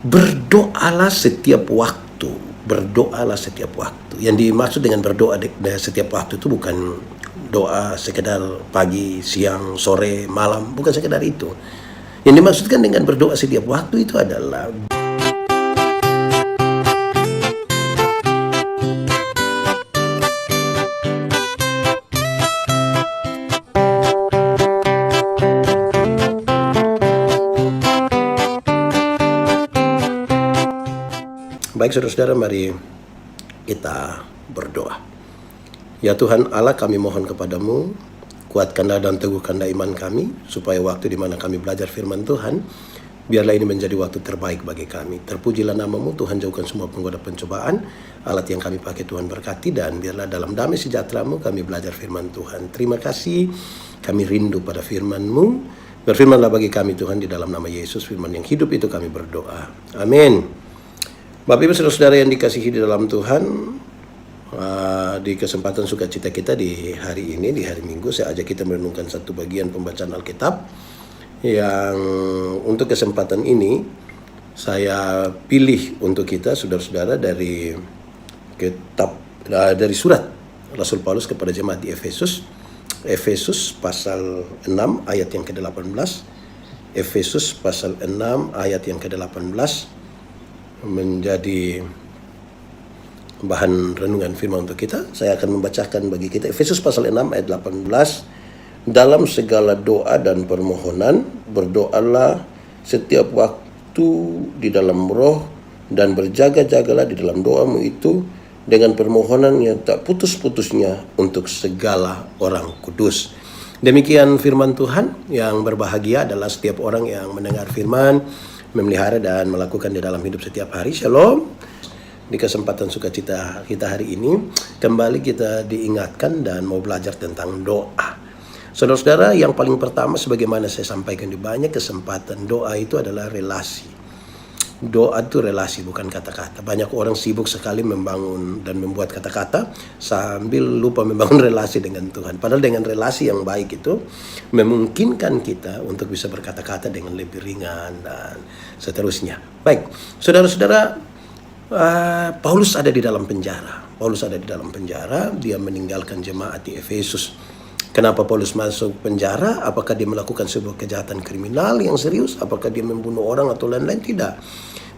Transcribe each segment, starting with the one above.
Berdoalah setiap waktu. Berdoalah setiap waktu. Yang dimaksud dengan berdoa setiap waktu itu bukan doa sekedar pagi, siang, sore, malam. Bukan sekedar itu. Yang dimaksudkan dengan berdoa setiap waktu itu adalah baik saudara-saudara, mari kita berdoa. Ya Tuhan Allah, kami mohon kepadamu, kuatkanlah dan teguhkanlah iman kami, supaya waktu di mana kami belajar firman Tuhan, biarlah ini menjadi waktu terbaik bagi kami. Terpujilah namamu Tuhan, jauhkan semua penggoda pencobaan. Alat yang kami pakai Tuhan berkati, dan biarlah dalam damai sejahtera-Mu kami belajar firman Tuhan. Terima kasih, kami rindu pada firman-Mu. Berfirmanlah bagi kami Tuhan, di dalam nama Yesus, firman yang hidup itu kami berdoa. Amin. Bapak Ibu saudara-saudara yang dikasihi di dalam Tuhan, di kesempatan sukacita kita di hari ini, di hari Minggu, saya ajak kita merenungkan satu bagian pembacaan Alkitab yang untuk kesempatan ini saya pilih untuk kita saudara-saudara dari kitab dari surat Rasul Paulus kepada jemaat di Efesus. Efesus pasal 6 ayat yang ke-18. Efesus pasal 6 ayat yang ke-18 menjadi bahan renungan firman untuk kita. Saya akan membacakan bagi kita Efesus pasal 6 ayat 18. Dalam segala doa dan permohonan berdoalah setiap waktu di dalam roh, dan berjaga-jagalah di dalam doamu itu dengan permohonan yang tak putus-putusnya untuk segala orang kudus. Demikian firman Tuhan. Yang berbahagia adalah setiap orang yang mendengar firman, memelihara dan melakukan di dalam hidup setiap hari. Shalom. Di kesempatan sukacita kita hari ini, kembali kita diingatkan dan mau belajar tentang doa. Saudara-saudara, yang paling pertama sebagaimana saya sampaikan di banyak kesempatan, doa itu adalah relasi. Doa itu relasi, bukan kata-kata. Banyak orang sibuk sekali membangun dan membuat kata-kata sambil lupa membangun relasi dengan Tuhan. Padahal dengan relasi yang baik itu memungkinkan kita untuk bisa berkata-kata dengan lebih ringan dan seterusnya. Baik, saudara-saudara, Paulus ada di dalam penjara. Paulus ada di dalam penjara, dia meninggalkan jemaat di Efesus. Kenapa Paulus masuk penjara? Apakah dia melakukan sebuah kejahatan kriminal yang serius? Apakah dia membunuh orang atau lain-lain? Tidak.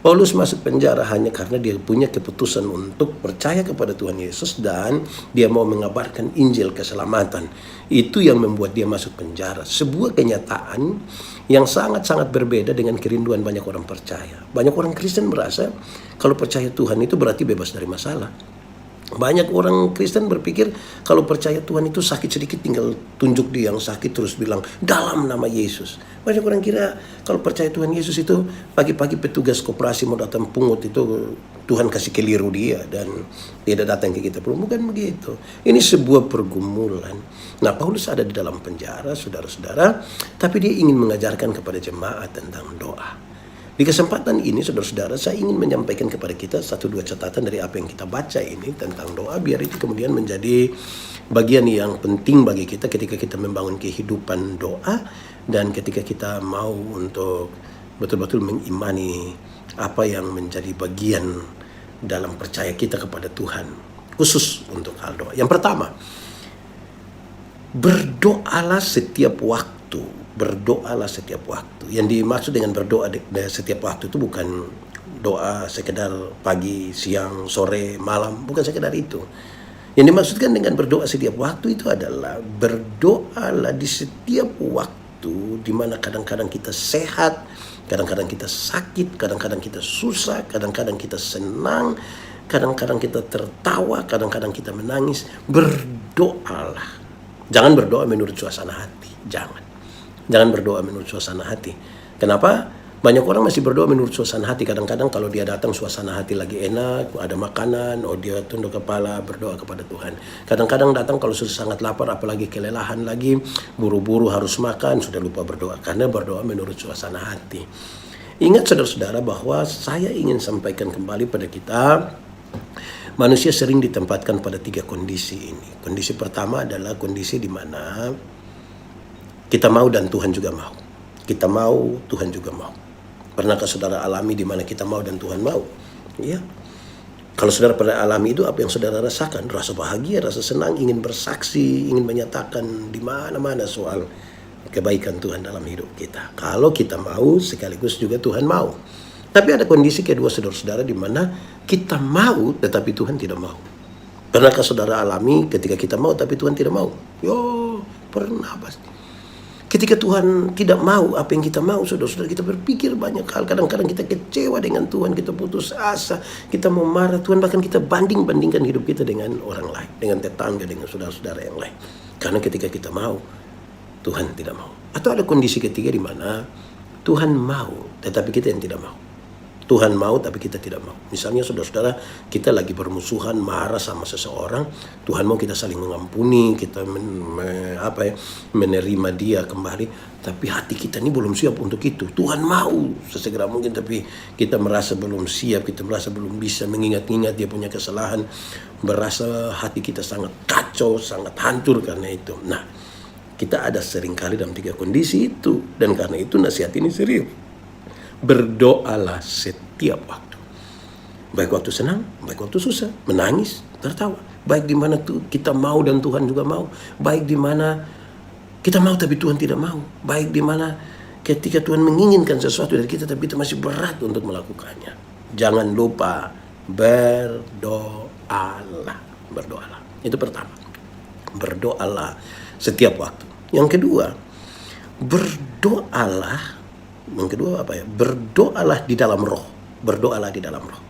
Paulus masuk penjara hanya karena dia punya keputusan untuk percaya kepada Tuhan Yesus dan dia mau mengabarkan Injil keselamatan. Itu yang membuat dia masuk penjara. Sebuah kenyataan yang sangat-sangat berbeda dengan kerinduan banyak orang percaya. Banyak orang Kristen merasa kalau percaya Tuhan itu berarti bebas dari masalah. Banyak orang Kristen berpikir kalau percaya Tuhan itu sakit sedikit tinggal tunjuk dia yang sakit terus bilang dalam nama Yesus. Banyak orang kira kalau percaya Tuhan Yesus itu pagi-pagi petugas koperasi mau datang pungut itu Tuhan kasih keliru dia dan tidak datang ke kita. Bukan begitu. Ini sebuah pergumulan. Nah, Paulus ada di dalam penjara, saudara-saudara, tapi dia ingin mengajarkan kepada jemaat tentang doa. Di kesempatan ini, saudara-saudara, saya ingin menyampaikan kepada kita satu dua catatan dari apa yang kita baca ini tentang doa, biar itu kemudian menjadi bagian yang penting bagi kita ketika kita membangun kehidupan doa dan ketika kita mau untuk betul-betul mengimani apa yang menjadi bagian dalam percaya kita kepada Tuhan, khusus untuk hal doa. Yang pertama, berdoalah setiap waktu. Berdoalah setiap waktu. Yang dimaksud dengan berdoa setiap waktu itu bukan doa sekedar pagi, siang, sore, malam. Bukan sekedar itu. Yang dimaksudkan dengan berdoa setiap waktu itu adalah berdoalah di setiap waktu, di mana kadang-kadang kita sehat, kadang-kadang kita sakit, kadang-kadang kita susah, kadang-kadang kita senang, kadang-kadang kita tertawa, kadang-kadang kita menangis. Berdoalah. Jangan berdoa menurut suasana hati. Jangan berdoa menurut suasana hati. Kenapa? Banyak orang masih berdoa menurut suasana hati. Kadang-kadang kalau dia datang suasana hati lagi enak, ada makanan, dia tunduk kepala berdoa kepada Tuhan. Kadang-kadang datang kalau sudah sangat lapar, apalagi kelelahan lagi, buru-buru harus makan, sudah lupa berdoa. Karena berdoa menurut suasana hati. Ingat saudara-saudara bahwa saya ingin sampaikan kembali pada kita, manusia sering ditempatkan pada 3 kondisi ini. Kondisi pertama adalah kondisi di mana kita mau dan Tuhan juga mau. Kita mau, Tuhan juga mau. Pernahkah saudara alami di mana kita mau dan Tuhan mau? Ya. Kalau saudara pernah alami itu, apa yang saudara rasakan? Rasa bahagia, rasa senang, ingin bersaksi, ingin menyatakan di mana-mana soal kebaikan Tuhan dalam hidup kita. Kalau kita mau, sekaligus juga Tuhan mau. Tapi ada kondisi kedua saudara-saudara di mana kita mau tetapi Tuhan tidak mau. Pernahkah saudara alami ketika kita mau tapi Tuhan tidak mau? Yo, pernah pasti. Ketika Tuhan tidak mau apa yang kita mau, saudara-saudara, kita berpikir banyak hal. Kadang-kadang kita kecewa dengan Tuhan, kita putus asa, kita mau marah Tuhan, bahkan kita bandingkan hidup kita dengan orang lain, dengan tetangga, dengan saudara-saudara yang lain. Karena ketika kita mau, Tuhan tidak mau. Atau ada kondisi ketiga di mana Tuhan mau, tetapi kita yang tidak mau. Tuhan mau tapi kita tidak mau. Misalnya saudara-saudara, kita lagi bermusuhan, marah sama seseorang, Tuhan mau kita saling mengampuni, kita menerima dia kembali, tapi hati kita ini belum siap untuk itu. Tuhan mau sesegera mungkin, tapi kita merasa belum siap, kita merasa belum bisa mengingat-ingat dia punya kesalahan, merasa hati kita sangat kacau, sangat hancur karena itu. Nah, kita ada seringkali dalam tiga kondisi itu, dan karena itu nasihat ini serius. Berdoalah setiap waktu. Baik waktu senang, baik waktu susah, menangis, tertawa. Baik di mana kita mau dan Tuhan juga mau. Baik di mana kita mau tapi Tuhan tidak mau. Baik di mana ketika Tuhan menginginkan sesuatu dari kita tapi itu masih berat untuk melakukannya. Jangan lupa berdoalah. Berdoalah. Itu pertama. Berdoalah setiap waktu. Yang kedua, berdoalah. Yang kedua apa ya? Berdoalah di dalam roh. Berdoalah di dalam roh.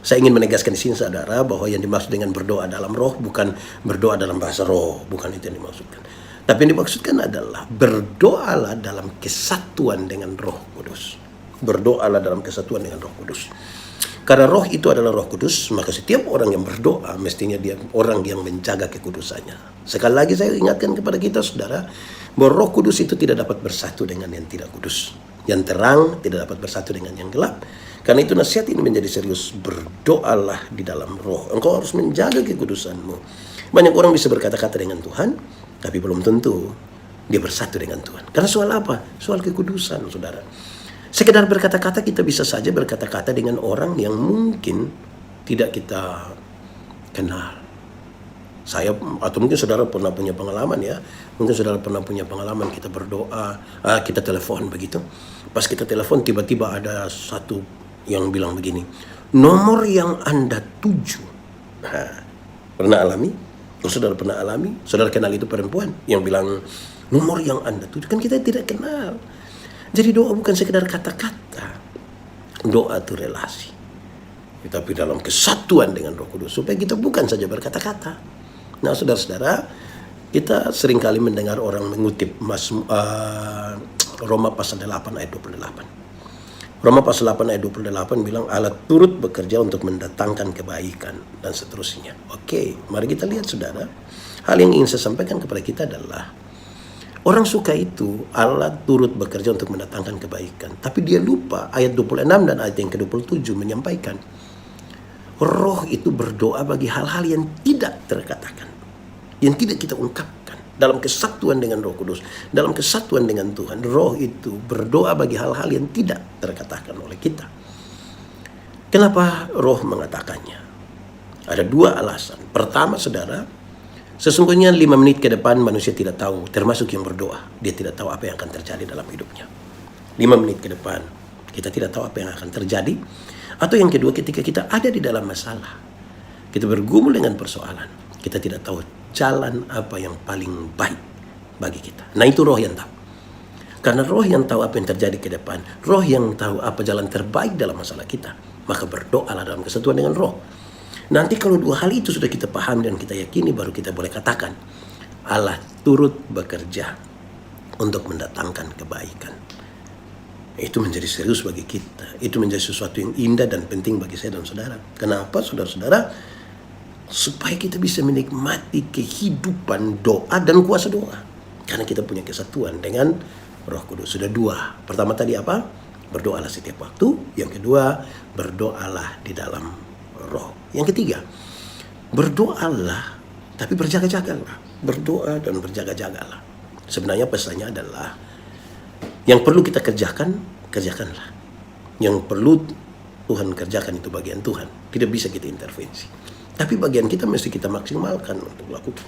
Saya ingin menegaskan di sini saudara bahwa yang dimaksud dengan berdoa dalam roh bukan berdoa dalam bahasa roh, bukan itu yang dimaksudkan. Tapi yang dimaksudkan adalah berdoalah dalam kesatuan dengan Roh Kudus. Berdoalah dalam kesatuan dengan Roh Kudus. Karena roh itu adalah Roh Kudus, maka setiap orang yang berdoa mestinya dia orang yang menjaga kekudusannya. Sekali lagi saya ingatkan kepada kita saudara, bahwa Roh Kudus itu tidak dapat bersatu dengan yang tidak kudus. Yang terang tidak dapat bersatu dengan yang gelap. Karena itu nasihat ini menjadi serius. Berdoalah di dalam roh. Engkau harus menjaga kekudusanmu. Banyak orang bisa berkata-kata dengan Tuhan, tapi belum tentu dia bersatu dengan Tuhan. Karena soal apa? Soal kekudusan, saudara. Sekedar berkata-kata, kita bisa saja berkata-kata dengan orang yang mungkin tidak kita kenal. Saya atau mungkin saudara pernah punya pengalaman ya. Mungkin saudara pernah punya pengalaman kita berdoa, kita telepon begitu. Pas kita telepon tiba-tiba ada satu yang bilang begini, nomor yang Anda tuju. Pernah alami? Kalau saudara pernah alami, saudara kenal itu perempuan yang bilang nomor yang Anda tuju. Kan kita tidak kenal. Jadi doa bukan sekedar kata-kata. Doa itu relasi. Tapi dalam kesatuan dengan Roh Kudus. Supaya kita bukan saja berkata-kata. Nah saudara-saudara, kita seringkali mendengar orang mengutip Roma pasal 8 ayat 28. Roma pasal 8 ayat 28 bilang Allah turut bekerja untuk mendatangkan kebaikan dan seterusnya. Oke, mari kita lihat saudara. Hal yang ingin saya sampaikan kepada kita adalah orang suka itu Allah turut bekerja untuk mendatangkan kebaikan. Tapi dia lupa ayat 26 dan ayat yang ke-27 menyampaikan roh itu berdoa bagi hal-hal yang tidak terkatakan, yang tidak kita ungkapkan. Dalam kesatuan dengan Roh Kudus, dalam kesatuan dengan Tuhan, roh itu berdoa bagi hal-hal yang tidak terkatakan oleh kita. Kenapa roh mengatakannya? Ada dua alasan. Pertama saudara, sesungguhnya 5 menit ke depan manusia tidak tahu, termasuk yang berdoa. Dia tidak tahu apa yang akan terjadi dalam hidupnya. 5 menit ke depan kita tidak tahu apa yang akan terjadi. Atau yang kedua, ketika kita ada di dalam masalah, kita bergumul dengan persoalan, kita tidak tahu jalan apa yang paling baik bagi kita. Nah itu roh yang tahu. Karena roh yang tahu apa yang terjadi ke depan, roh yang tahu apa jalan terbaik dalam masalah kita, maka berdoalah dalam kesatuan dengan roh. Nanti kalau dua hal itu sudah kita paham dan kita yakini, baru kita boleh katakan Allah turut bekerja untuk mendatangkan kebaikan. Itu menjadi serius bagi kita. Itu menjadi sesuatu yang indah dan penting bagi saya dan saudara. Kenapa saudara-saudara? Supaya kita bisa menikmati kehidupan doa dan kuasa doa. Karena kita punya kesatuan dengan Roh Kudus. Sudah dua. Pertama tadi apa? Berdoalah setiap waktu. Yang kedua, berdoalah di dalam roh. Yang ketiga, berdoalah tapi berjaga-jagalah. Berdoa dan berjaga-jagalah. Sebenarnya pesannya adalah yang perlu kita kerjakan, kerjakanlah. Yang perlu Tuhan kerjakan itu bagian Tuhan. Tidak bisa kita intervensi. Tapi bagian kita mesti kita maksimalkan untuk lakukan.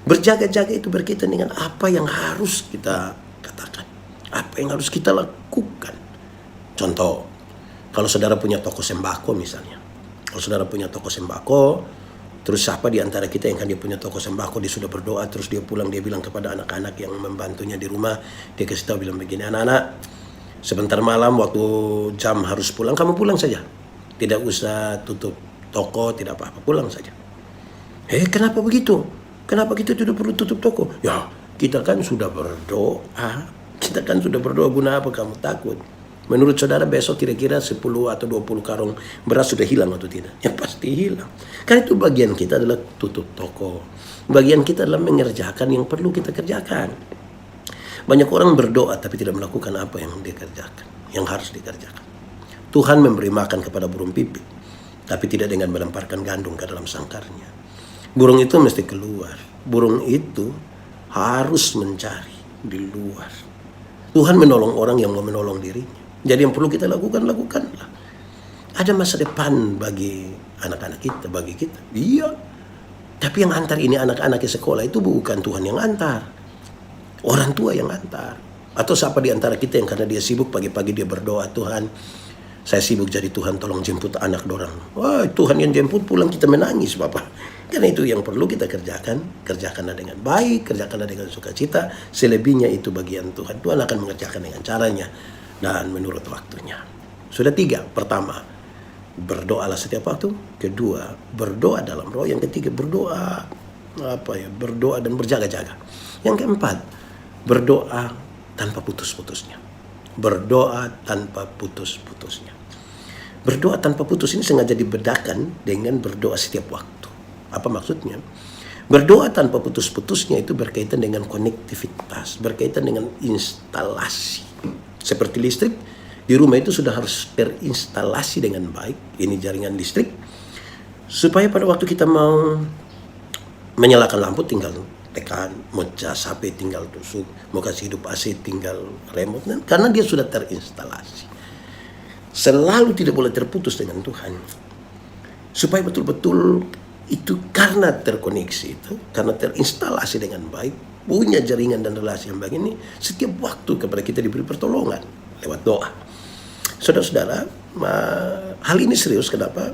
Berjaga-jaga itu berkaitan dengan apa yang harus kita katakan. Apa yang harus kita lakukan. Contoh, kalau saudara punya toko sembako misalnya. Kalau saudara punya toko sembako, terus siapa di antara kita yang kan dia punya toko sembako, dia sudah berdoa, terus dia pulang, dia bilang kepada anak-anak yang membantunya di rumah, dia kasih tahu bilang begini, anak-anak, sebentar malam waktu jam harus pulang, kamu pulang saja. Tidak usah tutup toko, tidak apa-apa, pulang saja. Kenapa begitu? Kenapa kita tidak perlu tutup toko? Ya, kita kan sudah berdoa. Kita kan sudah berdoa, guna apa kamu takut? Menurut saudara besok kira-kira 10 atau 20 karung beras sudah hilang atau tidak? Ya pasti hilang. Karena itu bagian kita adalah tutup toko. Bagian kita adalah mengerjakan yang perlu kita kerjakan. Banyak orang berdoa tapi tidak melakukan apa yang dia kerjakan, yang harus dikerjakan. Tuhan memberi makan kepada burung pipit, tapi tidak dengan melemparkan gandum ke dalam sangkarnya. Burung itu mesti keluar. Burung itu harus mencari di luar. Tuhan menolong orang yang mau menolong dirinya. Jadi yang perlu kita lakukanlah. Ada masa depan bagi anak-anak kita, bagi kita. Iya. Tapi yang antar ini anak-anak ke sekolah itu bukan Tuhan yang antar. Orang tua yang antar. Atau siapa di antara kita yang karena dia sibuk pagi-pagi dia berdoa, Tuhan, saya sibuk jadi Tuhan tolong jemput anak dorang. Wah, Tuhan yang jemput pulang kita menangis Bapak. Karena itu yang perlu kita kerjakan. Kerjakanlah dengan baik, kerjakanlah dengan sukacita. Selebihnya itu bagian Tuhan. Tuhan akan mengerjakan dengan caranya dan menurut waktunya. Sudah 3. Pertama, berdoalah setiap waktu. Kedua, berdoa dalam roh. Yang ketiga, berdoa berdoa dan berjaga-jaga. Yang keempat, berdoa tanpa putus-putusnya. Berdoa tanpa putus-putusnya. Berdoa tanpa putus ini sengaja dibedakan dengan berdoa setiap waktu. Apa maksudnya? Berdoa tanpa putus-putusnya itu berkaitan dengan konektivitas, berkaitan dengan instalasi. Seperti listrik, di rumah itu sudah harus terinstalasi dengan baik, ini jaringan listrik, supaya pada waktu kita mau menyalakan lampu tinggal tekan, mau cas HP tinggal tusuk, mau kasih hidup AC tinggal remote, karena dia sudah terinstalasi. Selalu tidak boleh terputus dengan Tuhan. Supaya betul-betul itu karena terkoneksi itu, karena terinstalasi dengan baik, punya jaringan dan relasi yang baik ini, setiap waktu kepada kita diberi pertolongan lewat doa. Saudara-saudara, hal ini serius. Kenapa?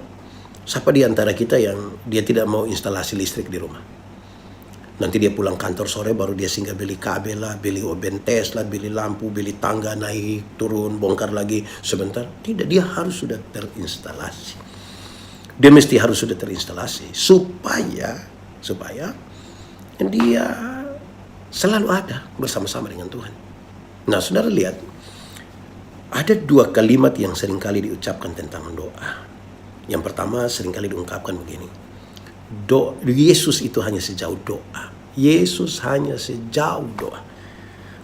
Siapa di antara kita yang dia tidak mau instalasi listrik di rumah? Nanti dia pulang kantor sore baru dia singgah beli kabel lah, beli obentes lah, beli lampu, beli tangga, naik, turun, bongkar lagi sebentar. Tidak, dia harus sudah terinstalasi. Dia mesti harus sudah terinstalasi supaya dia selalu ada bersama-sama dengan Tuhan. Nah, saudara lihat, ada 2 kalimat yang seringkali diucapkan tentang doa. Yang pertama seringkali diungkapkan begini. Yesus itu hanya sejauh doa. Yesus hanya sejauh doa.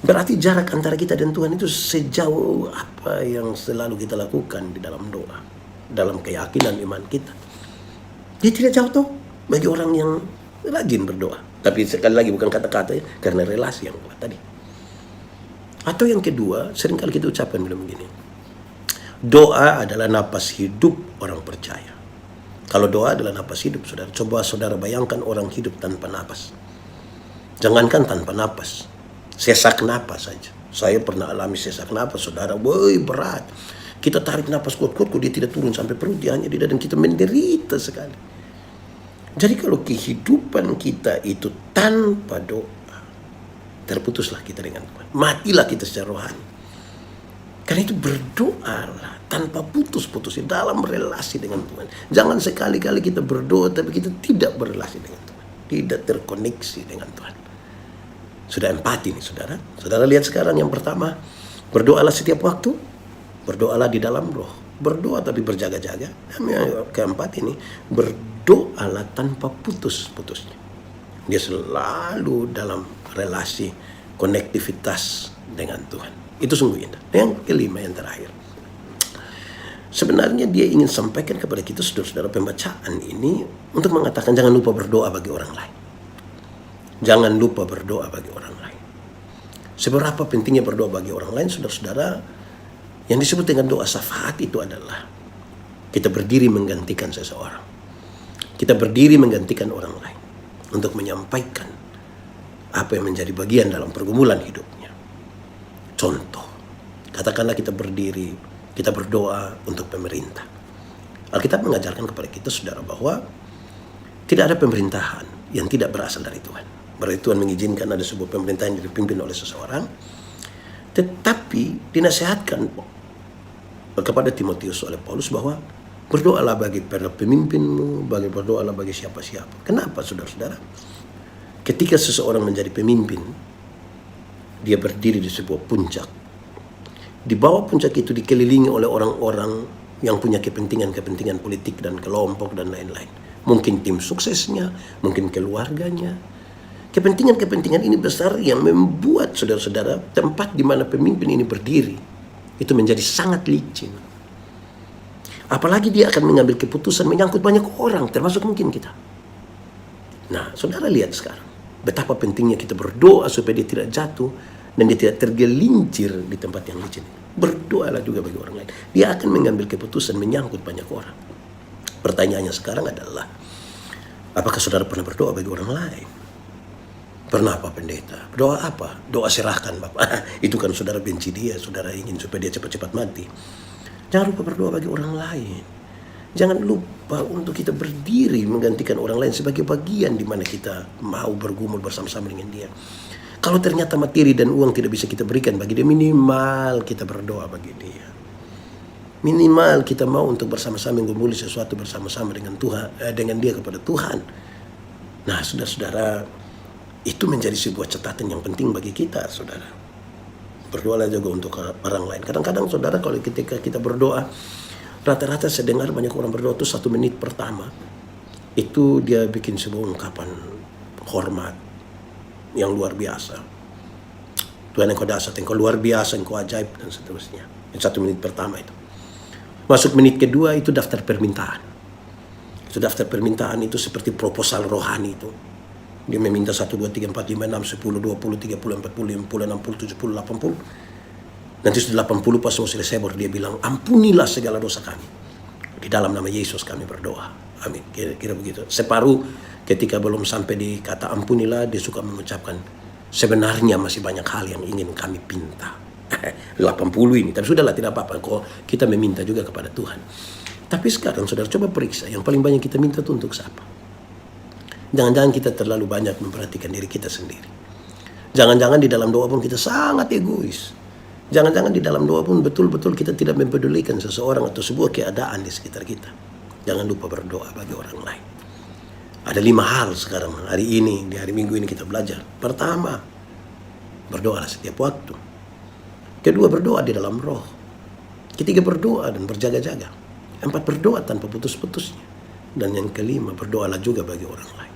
Berarti jarak antara kita dan Tuhan itu sejauh apa yang selalu kita lakukan di dalam doa, dalam keyakinan iman kita. Dia tidak jauh tuh bagi orang yang rajin berdoa. Tapi sekali lagi bukan kata-kata ya, karena relasi yang kuat tadi. Atau yang kedua, seringkali kita ucapkan begini. Doa adalah napas hidup orang percaya. Kalau doa adalah napas hidup, saudara, coba saudara bayangkan orang hidup tanpa napas. Jangankan tanpa napas, sesak napas saja. Saya pernah alami sesak napas, saudara. Woi, berat. Kita tarik napas kuat-kuat, dia tidak turun sampai perut, dia hanya di dada, dan kita menderita sekali. Jadi kalau kehidupan kita itu tanpa doa, terputuslah kita dengan Tuhan. Matilah kita secara rohani. Karena itu berdoalah tanpa putus-putus dalam relasi dengan Tuhan. Jangan sekali-kali kita berdoa tapi kita tidak berrelasi dengan Tuhan. Tidak terkoneksi dengan Tuhan. Sudah empati nih saudara. Saudara lihat sekarang yang pertama. Berdoalah setiap waktu. Berdoalah di dalam roh. Berdoa tapi berjaga-jaga. Dan yang keempat ini. Berdoalah tanpa putus-putusnya. Dia selalu dalam relasi konektivitas dengan Tuhan. Itu sungguh indah. Yang kelima, yang terakhir. Sebenarnya dia ingin sampaikan kepada kita saudara-saudara pembacaan ini untuk mengatakan jangan lupa berdoa bagi orang lain. Jangan lupa berdoa bagi orang lain. Seberapa pentingnya berdoa bagi orang lain, saudara-saudara, Yang disebut dengan doa syafaat itu adalah kita berdiri menggantikan seseorang. Kita berdiri menggantikan orang lain untuk menyampaikan apa yang menjadi bagian dalam pergumulan hidupnya. Contoh, katakanlah kita berdiri, kita berdoa untuk pemerintah. Alkitab mengajarkan kepada kita, saudara, bahwa tidak ada pemerintahan yang tidak berasal dari Tuhan. Berarti Tuhan mengizinkan ada sebuah pemerintahan yang dipimpin oleh seseorang, tetapi dinasihatkan kepada Timotius oleh Paulus bahwa berdoalah bagi para pemimpinmu, berdoalah bagi siapa-siapa. Kenapa, saudara-saudara? Ketika seseorang menjadi pemimpin, dia berdiri di sebuah puncak. Di bawah puncak itu dikelilingi oleh orang-orang yang punya kepentingan-kepentingan politik dan kelompok dan lain-lain. Mungkin tim suksesnya, mungkin keluarganya. Kepentingan-kepentingan ini besar yang membuat, saudara-saudara, tempat di mana pemimpin ini berdiri itu menjadi sangat licin. Apalagi dia akan mengambil keputusan menyangkut banyak orang, termasuk mungkin kita. Nah, saudara lihat sekarang betapa pentingnya kita berdoa supaya dia tidak jatuh dan dia tidak tergelincir di tempat yang licin. Berdoalah juga bagi orang lain. Dia akan mengambil keputusan menyangkut banyak orang. Pertanyaannya sekarang adalah, apakah saudara pernah berdoa bagi orang lain? Pernah Pak Pendeta? Doa apa? Doa serahkan Bapak. Itu kan saudara benci dia, saudara ingin supaya dia cepat-cepat mati. Jangan lupa berdoa bagi orang lain. Jangan lupa untuk kita berdiri menggantikan orang lain sebagai bagian di mana kita mau bergumul bersama-sama dengan dia. Kalau ternyata materi dan uang tidak bisa kita berikan bagi dia, minimal kita berdoa bagi dia. Minimal kita mau untuk bersama-sama menggumuli sesuatu bersama-sama dengan Tuhan, dengan dia kepada Tuhan. Nah, saudara-saudara, itu menjadi sebuah catatan yang penting bagi kita, saudara. Berdoalah juga untuk orang lain. Kadang-kadang, saudara, kalau ketika kita berdoa, rata-rata saya dengar banyak orang berdoa itu 1 menit pertama itu dia bikin sebuah ungkapan hormat yang luar biasa. Tuhan engkau dahsyat, engkau luar biasa, engkau ajaib, dan seterusnya. Itu 1 menit pertama itu. Masuk menit kedua itu daftar permintaan. Itu daftar permintaan itu seperti proposal rohani itu. Dia meminta 1, 2, 3, 4, 5, 6, 10, 20, 30, 40, 50, 60, 70, 80. Nanti sudah 80 pas mau selesai baru dia bilang, ampunilah segala dosa kami. Di dalam nama Yesus kami berdoa. Amin. Kira-kira begitu. Separuh ketika belum sampai di kata ampunilah, dia suka mengucapkan, sebenarnya masih banyak hal yang ingin kami pinta. 80 ini. Tapi sudahlah, tidak apa-apa. Kok kita meminta juga kepada Tuhan. Tapi sekarang saudara coba periksa, yang paling banyak kita minta itu untuk siapa? Jangan-jangan kita terlalu banyak memperhatikan diri kita sendiri. Jangan-jangan di dalam doa pun kita sangat egois. Jangan-jangan di dalam doa pun betul-betul kita tidak mempedulikan seseorang atau sebuah keadaan di sekitar kita. Jangan lupa berdoa bagi orang lain. Ada 5 hal sekarang hari ini, di hari Minggu ini kita belajar. Pertama, berdoalah setiap waktu. Kedua, berdoa di dalam roh. Ketiga, berdoa dan berjaga-jaga. 4, berdoa tanpa putus-putusnya. Dan yang kelima, berdoalah juga bagi orang lain.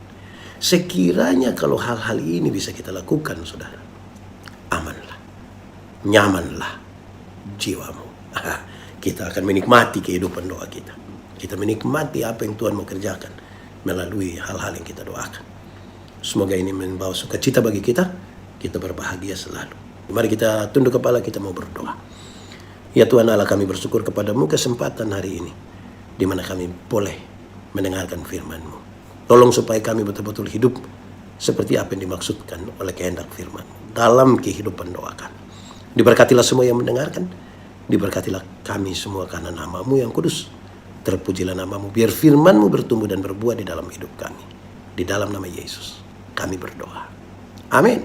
Sekiranya kalau hal-hal ini bisa kita lakukan, saudara, amanlah, nyamanlah jiwamu. Kita akan menikmati kehidupan doa kita. Kita menikmati apa yang Tuhan mau kerjakan melalui hal-hal yang kita doakan. Semoga ini membawa sukacita bagi kita. Kita berbahagia selalu. Mari kita tunduk kepala, kita mau berdoa. Ya Tuhan Allah, kami bersyukur kepadamu kesempatan hari ini, di mana kami boleh mendengarkan firman-Mu. Tolong supaya kami betul-betul hidup seperti apa yang dimaksudkan oleh kehendak firman-Mu dalam kehidupan doa kami. Diberkatilah semua yang mendengarkan. Diberkatilah kami semua karena nama-Mu yang kudus. Terpujilah nama-Mu. Biar firman-Mu bertumbuh dan berbuah di dalam hidup kami. Di dalam nama Yesus kami berdoa. Amin.